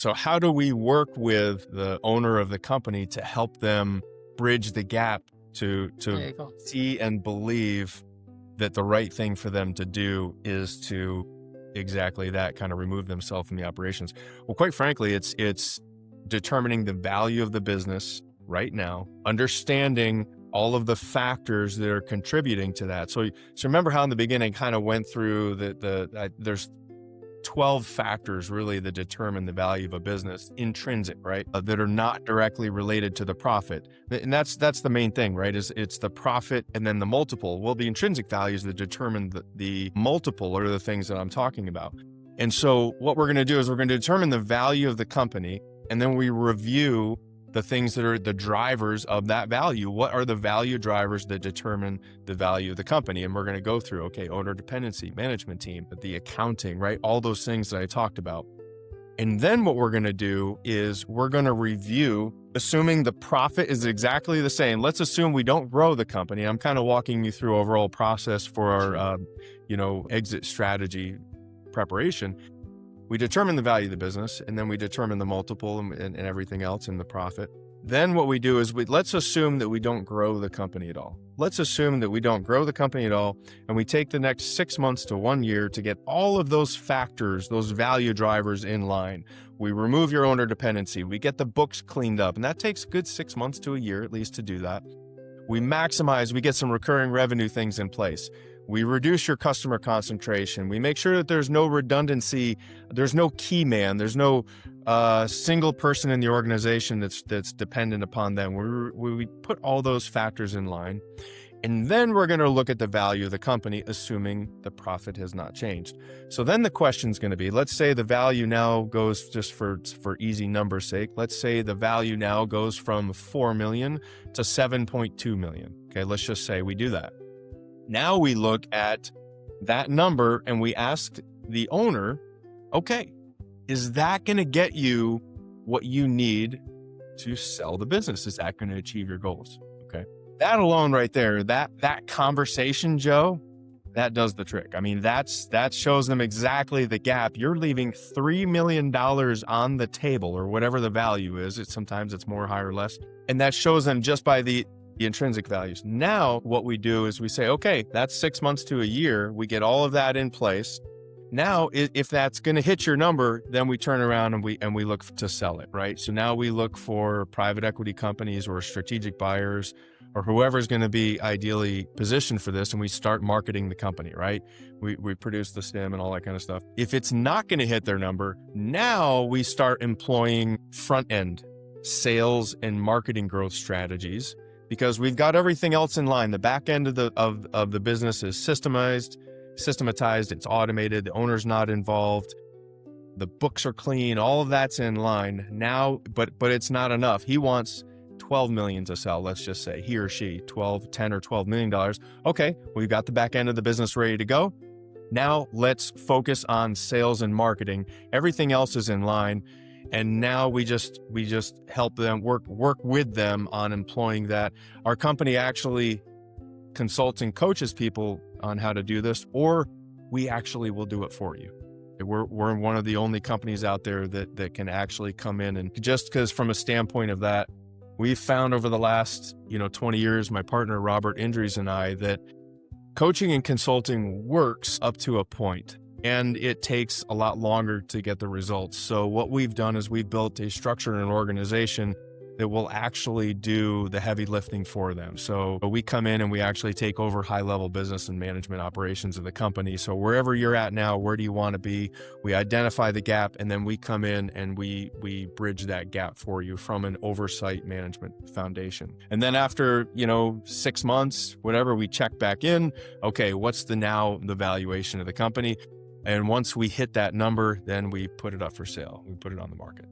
So how do we work with the owner of the company to help them bridge the gap to There you go. see and believe that the right thing for them to do is to exactly that, kind of remove themselves from the operations? Well, quite frankly, it's determining the value of the business right now, understanding all of the factors that are contributing to that. So remember how in the beginning kind of went through there's 12 factors really that determine the value of a business, intrinsic, right? That are not directly related to the profit. And that's the main thing, right? Is it's the profit and then the multiple. Well, the intrinsic values that determine the multiple are the things that I'm talking about. And so what we're going to do is we're going to determine the value of the company, and then we review the things that are the drivers of that value. What are the value drivers that determine the value of the company? And we're going to go through, okay, owner dependency, management team, the accounting, right? All those things that I talked about. And then what we're going to do is we're going to review, assuming the profit is exactly the same. Let's assume we don't grow the company. I'm kind of walking you through overall process for our, exit strategy preparation. We determine the value of the business, and then we determine the multiple and everything else in the profit. Then what we do is let's assume that we don't grow the company at all. Let's assume that we don't grow the company at all, and we take the next 6 months to 1 year to get all of those factors, those value drivers in line. We remove your owner dependency. We get the books cleaned up, and that takes a good 6 months to a year at least to do that. We get some recurring revenue things in place. We reduce your customer concentration. We make sure that there's no redundancy. There's no key man. There's no single person in the organization that's dependent upon them. We put all those factors in line. And then we're going to look at the value of the company, assuming the profit has not changed. So then the question is going to be, let's say the value now goes, just for easy numbers sake, let's say the value now goes from 4 million to 7.2 million. Okay, let's just say we do that. Now we look at that number and we ask the owner, okay, is that going to get you what you need to sell the business? Is that going to achieve your goals? Okay. That alone right there, that conversation, Joe, that does the trick. I mean, that shows them exactly the gap. You're leaving $3 million on the table, or whatever the value is. Sometimes it's more, higher, less. And that shows them just by the intrinsic values. Now, what we do is we say, okay, that's 6 months to a year. We get all of that in place. Now, if that's going to hit your number, then we turn around and we look to sell it, right? So now we look for private equity companies or strategic buyers or whoever's going to be ideally positioned for this, and we start marketing the company, right? We produce the STEM and all that kind of stuff. If it's not going to hit their number, now we start employing front end sales and marketing growth strategies, because we've got everything else in line. The back end of the business is systematized, it's automated, the owner's not involved, the books are clean, all of that's in line now, but it's not enough. He wants 12 million to sell, let's just say, he or she, 10 or $12 million. Okay, we've got the back end of the business ready to go. Now let's focus on sales and marketing. Everything else is in line. And now we just help them work with them on employing that. Our company actually consults and coaches people on how to do this, or we actually will do it for you. We're one of the only companies out there that can actually come in, and just because from a standpoint of that, we've found over the last 20 years, my partner Robert Indries and I, that coaching and consulting works up to a point, and it takes a lot longer to get the results. So what we've done is we've built a structure and an organization that will actually do the heavy lifting for them. So we come in and we actually take over high-level business and management operations of the company. So wherever you're at now, where do you want to be? We identify the gap, and then we come in and we bridge that gap for you from an oversight management foundation. And then after 6 months, whatever, we check back in. Okay, what's the valuation of the company? And once we hit that number, then we put it up for sale. We put it on the market.